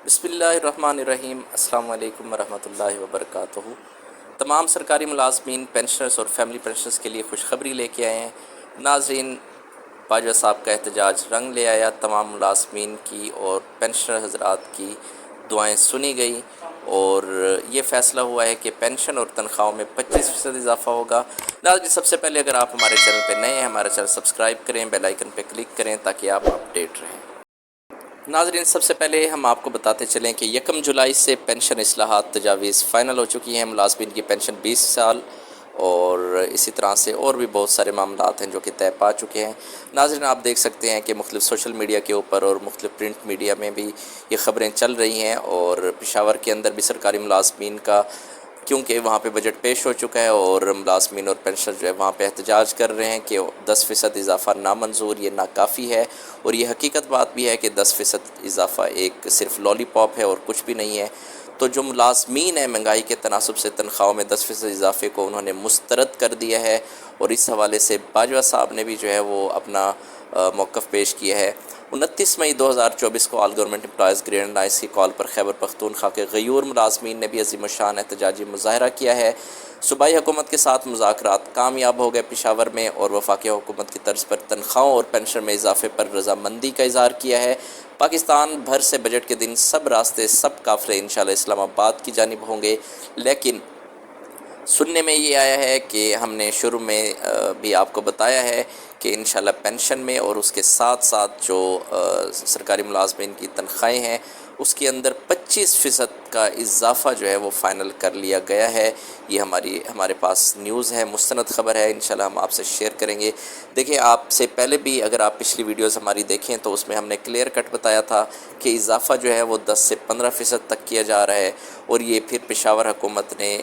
بسم اللہ الرحمن الرحیم۔ السلام علیکم ورحمۃ اللہ وبرکاتہ۔ تمام سرکاری ملازمین، پینشنرز اور فیملی پینشنرز کے لیے خوشخبری لے کے آئے ہیں۔ ناظرین، باجوہ صاحب کا احتجاج رنگ لے آیا۔ تمام ملازمین کی اور پینشنر حضرات کی دعائیں سنی گئی اور یہ فیصلہ ہوا ہے کہ پینشن اور تنخواہوں میں 25% اضافہ ہوگا۔ ناظرین، سب سے پہلے اگر آپ ہمارے چینل پہ نئے ہیں، ہمارا چینل سبسکرائب کریں، بیل آئیکن پہ کلک کریں تاکہ آپ اپڈیٹ رہیں۔ ناظرین، سب سے پہلے ہم آپ کو بتاتے چلیں کہ 1 جولائی سے پینشن اصلاحات تجاویز فائنل ہو چکی ہیں۔ ملازمین کی پینشن 20 سال اور اسی طرح سے اور بھی بہت سارے معاملات ہیں جو کہ طے پا چکے ہیں۔ ناظرین، آپ دیکھ سکتے ہیں کہ مختلف سوشل میڈیا کے اوپر اور مختلف پرنٹ میڈیا میں بھی یہ خبریں چل رہی ہیں، اور پشاور کے اندر بھی سرکاری ملازمین کا، کیونکہ وہاں پہ بجٹ پیش ہو چکا ہے اور ملازمین اور پینشنر جو ہے وہاں پہ احتجاج کر رہے ہیں کہ 10% اضافہ نامنظور، یہ ناکافی ہے، اور یہ حقیقت بات بھی ہے کہ 10% اضافہ ایک صرف لالی پاپ ہے اور کچھ بھی نہیں ہے۔ تو جو ملازمین ہیں، مہنگائی کے تناسب سے تنخواہوں میں 10% اضافے کو انہوں نے مسترد کر دیا ہے، اور اس حوالے سے باجوہ صاحب نے بھی جو ہے وہ اپنا موقف پیش کیا ہے۔ 29 مئی 2024 کو آل گورنمنٹ امپلائیز گریڈ نائس کی کال پر خیبر پختونخوا کے غیور ملازمین نے بھی عظیم الشان احتجاجی مظاہرہ کیا ہے۔ صوبائی حکومت کے ساتھ مذاکرات کامیاب ہو گئے پشاور میں، اور وفاقی حکومت کی طرز پر تنخواہوں اور پینشن میں اضافے پر رضامندی کا اظہار کیا ہے۔ پاکستان بھر سے بجٹ کے دن سب راستے، سب قافلے انشاءاللہ اسلام آباد کی جانب ہوں گے، لیکن سننے میں یہ آیا ہے کہ ہم نے شروع میں بھی آپ کو بتایا ہے کہ انشاءاللہ پینشن میں اور اس کے ساتھ ساتھ جو سرکاری ملازمین کی تنخواہیں ہیں اس کے اندر 25% کا اضافہ جو ہے وہ فائنل کر لیا گیا ہے۔ یہ ہمارے پاس نیوز ہے، مستند خبر ہے، انشاءاللہ ہم آپ سے شیئر کریں گے۔ دیکھیں، آپ سے پہلے بھی اگر آپ پچھلی ویڈیوز ہماری دیکھیں تو اس میں ہم نے کلیئر کٹ بتایا تھا کہ اضافہ جو ہے وہ 10 سے 15% تک کیا جا رہا ہے، اور یہ پھر پشاور حکومت نے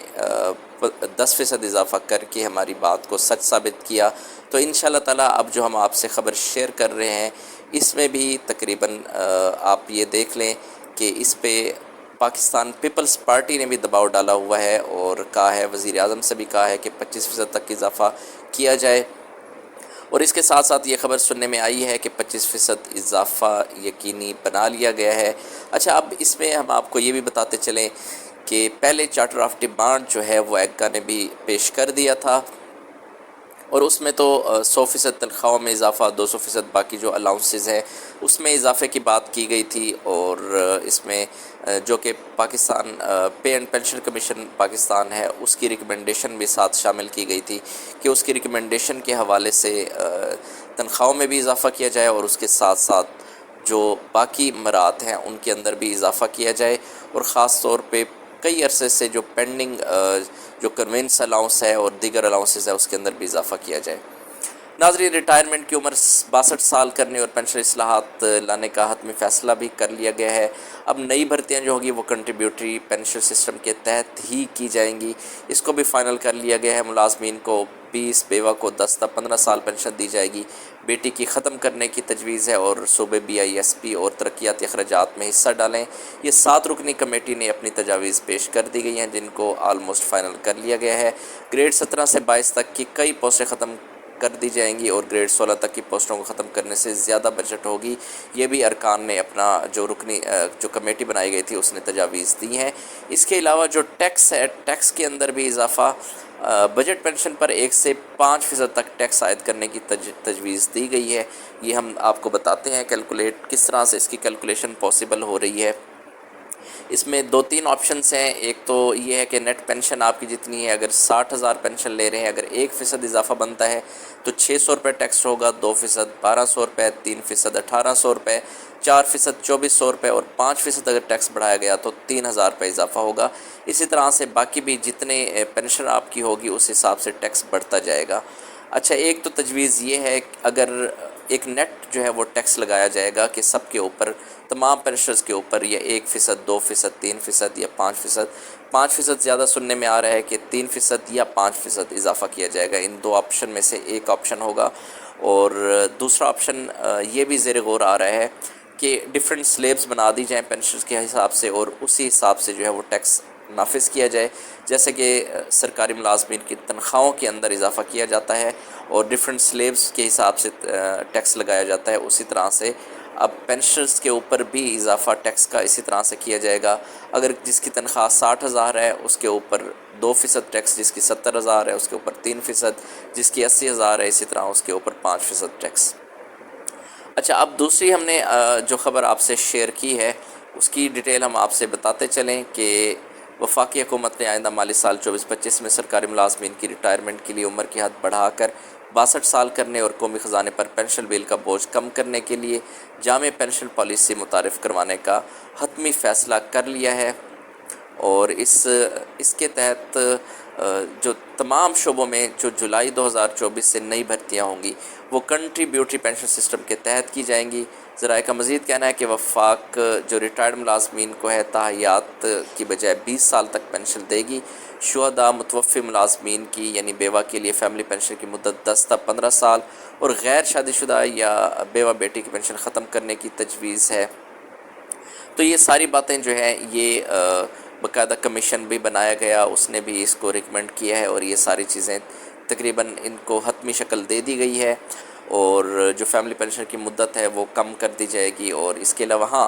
10% اضافہ کر کے ہماری بات کو سچ ثابت کیا۔ تو انشاءاللہ تعالی اب جو ہم آپ سے خبر شیئر کر رہے ہیں اس میں بھی تقریباً آپ یہ دیکھ لیں کہ اس پہ پاکستان پیپلز پارٹی نے بھی دباؤ ڈالا ہوا ہے، اور کہا ہے، وزیر اعظم سے بھی کہا ہے کہ 25% تک اضافہ کیا جائے، اور اس کے ساتھ ساتھ یہ خبر سننے میں آئی ہے کہ 25% اضافہ یقینی بنا لیا گیا ہے۔ اچھا، اب اس میں ہم آپ کو یہ بھی بتاتے چلیں کہ پہلے چارٹر آف ڈیمانڈ جو ہے وہ ایگا نے بھی پیش کر دیا تھا، اور اس میں تو 100% تنخواہوں میں اضافہ، 200% باقی جو الاؤنسز ہیں اس میں اضافے کی بات کی گئی تھی، اور اس میں جو کہ Pakistan pay and pension commission Pakistan ہے اس کی ریکمنڈیشن بھی ساتھ شامل کی گئی تھی کہ اس کی ریکمنڈیشن کے حوالے سے تنخواہوں میں بھی اضافہ کیا جائے، اور اس کے ساتھ ساتھ جو باقی مرات ہیں ان کے اندر بھی اضافہ کیا جائے، اور خاص طور پہ کئی عرصے سے جو پینڈنگ جو کنوینس الاؤنس ہے اور دیگر الاؤنسز ہے اس کے اندر بھی اضافہ کیا جائے۔ ناظرین، ریٹائرمنٹ کی عمر 62 سال کرنے اور پینشن اصلاحات لانے کا حتمی فیصلہ بھی کر لیا گیا ہے۔ اب نئی بھرتیاں جو ہوگی وہ کنٹریبیوٹری پینشن سسٹم کے تحت ہی کی جائیں گی، اس کو بھی فائنل کر لیا گیا ہے۔ ملازمین کو 20، بیوہ کو 10 تا 15 سال پینشن دی جائے گی۔ بیٹی کی ختم کرنے کی تجویز ہے، اور صوبے BISP اور ترقیاتی اخراجات میں حصہ ڈالیں۔ یہ 7 رکنی کمیٹی نے اپنی تجاویز پیش کر دی گئی ہیں جن کو آلموسٹ فائنل کر لیا گیا ہے۔ گریڈ 17 سے 22 تک کی کئی پوسٹیں ختم کر دی جائیں گی، اور گریڈ 16 تک کی پوسٹوں کو ختم کرنے سے زیادہ بجٹ ہوگی۔ یہ بھی ارکان نے اپنا جو کمیٹی بنائی گئی تھی اس نے تجاویز دی ہیں۔ اس کے علاوہ جو ٹیکس ہے، ٹیکس کے اندر بھی اضافہ، بجٹ پینشن پر 1 سے 5% تک ٹیکس عائد کرنے کی تجویز دی گئی ہے۔ یہ ہم آپ کو بتاتے ہیں کیلکولیٹ کس طرح سے اس کی کیلکولیشن پاسبل ہو رہی ہے۔ اس میں 2-3 آپشنز ہیں۔ ایک تو یہ ہے کہ نیٹ پینشن آپ کی جتنی ہے، اگر 60,000 پینشن لے رہے ہیں، اگر 1% اضافہ بنتا ہے تو 600 روپے ٹیکس ہوگا، 2% 1200 روپے، 3% 1800 روپے، 4% 2400 روپے، اور 5% اگر ٹیکس بڑھایا گیا تو 3000 روپے اضافہ ہوگا۔ اسی طرح سے باقی بھی جتنے پینشن آپ کی ہوگی اس حساب سے ٹیکس بڑھتا جائے گا۔ اچھا، ایک تو تجویز یہ ہے کہ اگر ایک نیٹ جو ہے وہ ٹیکس لگایا جائے گا کہ سب کے اوپر، تمام پینشنرز کے اوپر، یہ 1%، 2%، 3% یا 5%۔ 5% زیادہ سننے میں آ رہا ہے کہ 3% یا 5% اضافہ کیا جائے گا۔ ان 2 آپشن میں سے ایک آپشن ہوگا، اور دوسرا آپشن یہ بھی زیر غور آ رہا ہے کہ ڈیفرنٹ سلیبس بنا دی جائیں پینشنرز کے حساب سے، اور اسی حساب سے جو ہے وہ ٹیکس نافذ کیا جائے، جیسے کہ سرکاری ملازمین کی تنخواہوں کے اندر اضافہ کیا جاتا ہے اور ڈیفرنٹ سلیبس کے حساب سے ٹیکس لگایا جاتا ہے، اسی طرح سے اب پینشنرز کے اوپر بھی اضافہ ٹیکس کا اسی طرح سے کیا جائے گا. اگر جس کی تنخواہ 60,000 ہے اس کے اوپر 2% ٹیکس، جس کی 70,000 ہے اس کے اوپر 3%، جس کی 80,000 ہے اسی طرح اس کے اوپر 5% ٹیکس. اچھا، اب دوسری ہم نے جو خبر آپ سے شیئر کی ہے اس کی ڈیٹیل ہم آپ سے بتاتے چلیں کہ وفاقی حکومت نے آئندہ مالی سال 24-25 میں سرکاری ملازمین کی ریٹائرمنٹ کے لیے عمر کی حد بڑھا کر 62 سال کرنے اور قومی خزانے پر پینشن بل کا بوجھ کم کرنے کے لیے جامع پینشن پالیسی متعارف کروانے کا حتمی فیصلہ کر لیا ہے. اور اس کے تحت جو تمام شعبوں میں جو جولائی 2024 سے نئی بھرتیاں ہوں گی وہ کنٹریبیوٹری پینشن سسٹم کے تحت کی جائیں گی. ذرائع کا مزید کہنا ہے کہ وفاق جو ریٹائرڈ ملازمین کو ہے تاحیات کی بجائے 20 سال تک پینشن دے گی. شہداء متوفی ملازمین کی یعنی بیوہ کے لیے فیملی پینشن کی مدت 10 تا 15 سال اور غیر شادی شدہ یا بیوہ بیٹی کی پینشن ختم کرنے کی تجویز ہے. تو یہ ساری باتیں جو ہیں یہ باقاعدہ کمیشن بھی بنایا گیا، اس نے بھی اس کو ریکمینڈ کیا ہے اور یہ ساری چیزیں تقریباً ان کو حتمی شکل دے دی گئی ہے. اور جو فیملی پینشن کی مدت ہے وہ کم کر دی جائے گی. اور اس کے علاوہ ہاں،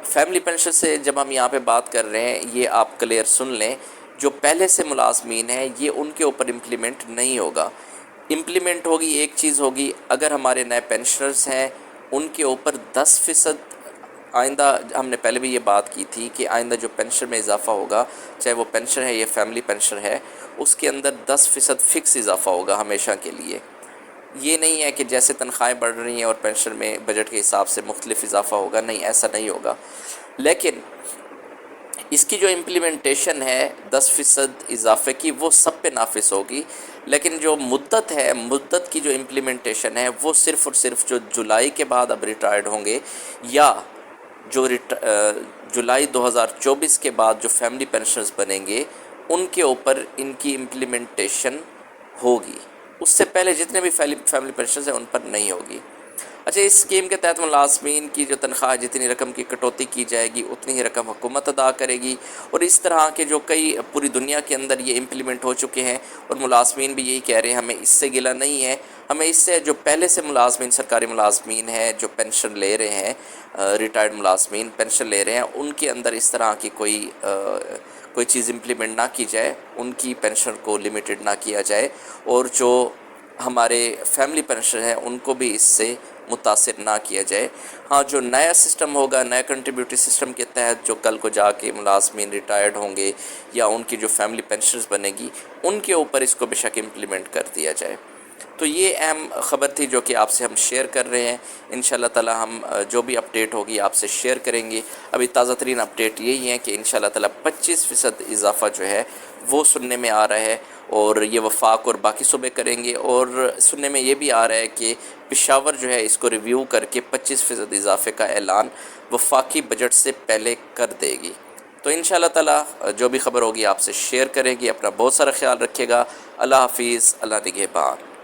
فیملی پینشن سے جب ہم یہاں پہ بات کر رہے ہیں یہ آپ کلیئر سن لیں، جو پہلے سے ملازمین ہیں یہ ان کے اوپر امپلیمنٹ نہیں ہوگا. امپلیمنٹ ہوگی ایک چیز ہوگی، اگر ہمارے نئے پینشنرز ہیں ان کے اوپر 10% آئندہ، ہم نے پہلے بھی یہ بات کی تھی کہ آئندہ جو پینشن میں اضافہ ہوگا چاہے وہ پینشن ہے یا فیملی پینشن ہے اس کے اندر 10% فکس اضافہ ہوگا ہمیشہ کے لیے. یہ نہیں ہے کہ جیسے تنخواہیں بڑھ رہی ہیں اور پینشن میں بجٹ کے حساب سے مختلف اضافہ ہوگا، نہیں ایسا نہیں ہوگا. لیکن اس کی جو امپلیمنٹیشن ہے 10% اضافے کی وہ سب پہ نافذ ہوگی. لیکن جو مدت ہے، مدت کی جو امپلیمنٹیشن ہے وہ صرف اور صرف جو جولائی کے بعد اب ریٹائرڈ ہوں گے یا جو جولائی 2024 کے بعد جو فیملی پینشنرز بنیں گے ان کے اوپر ان کی امپلیمنٹیشن ہوگی. اس سے پہلے جتنے بھی فیملی پینشنرز ہیں ان پر نہیں ہوگی. اچھا، اس اسکیم کے تحت ملازمین کی جو تنخواہ جتنی رقم کی کٹوتی کی جائے گی اتنی ہی رقم حکومت ادا کرے گی. اور اس طرح کے جو کئی پوری دنیا کے اندر یہ امپلیمنٹ ہو چکے ہیں اور ملازمین بھی یہی کہہ رہے ہیں ہمیں اس سے گلہ نہیں ہے. ہمیں اس سے جو پہلے سے ملازمین، سرکاری ملازمین ہیں جو پینشن لے رہے ہیں، ریٹائرڈ ملازمین پینشن لے رہے ہیں، ان کے اندر اس طرح کی کوئی چیز امپلیمنٹ نہ کی جائے، ان کی پینشن کو لمیٹڈ نہ کیا جائے. اور جو ہمارے فیملی پینشن ہیں ان کو بھی اس سے متاثر نہ کیا جائے. ہاں، جو نیا سسٹم ہوگا، نیا کنٹریبیوٹری سسٹم کے تحت جو کل کو جا کے ملازمین ریٹائرڈ ہوں گے یا ان کی جو فیملی پینشنز بنے گی ان کے اوپر اس کو بے شک امپلیمنٹ کر دیا جائے. تو یہ اہم خبر تھی جو کہ آپ سے ہم شیئر کر رہے ہیں. انشاءاللہ تعالی ہم جو بھی اپڈیٹ ہوگی آپ سے شیئر کریں گے. ابھی تازہ ترین اپڈیٹ یہی ہے کہ انشاءاللہ تعالی 25% اضافہ جو ہے وہ سننے میں آ رہا ہے اور یہ وفاق اور باقی صوبے کریں گے. اور سننے میں یہ بھی آ رہا ہے کہ پشاور جو ہے اس کو ریویو کر کے 25% اضافے کا اعلان وفاقی بجٹ سے پہلے کر دے گی. تو انشاءاللہ تعالی جو بھی خبر ہوگی آپ سے شیئر کریں گے. اپنا بہت سارا خیال رکھیے گا. اللہ حافظ. اللہ نگہبان.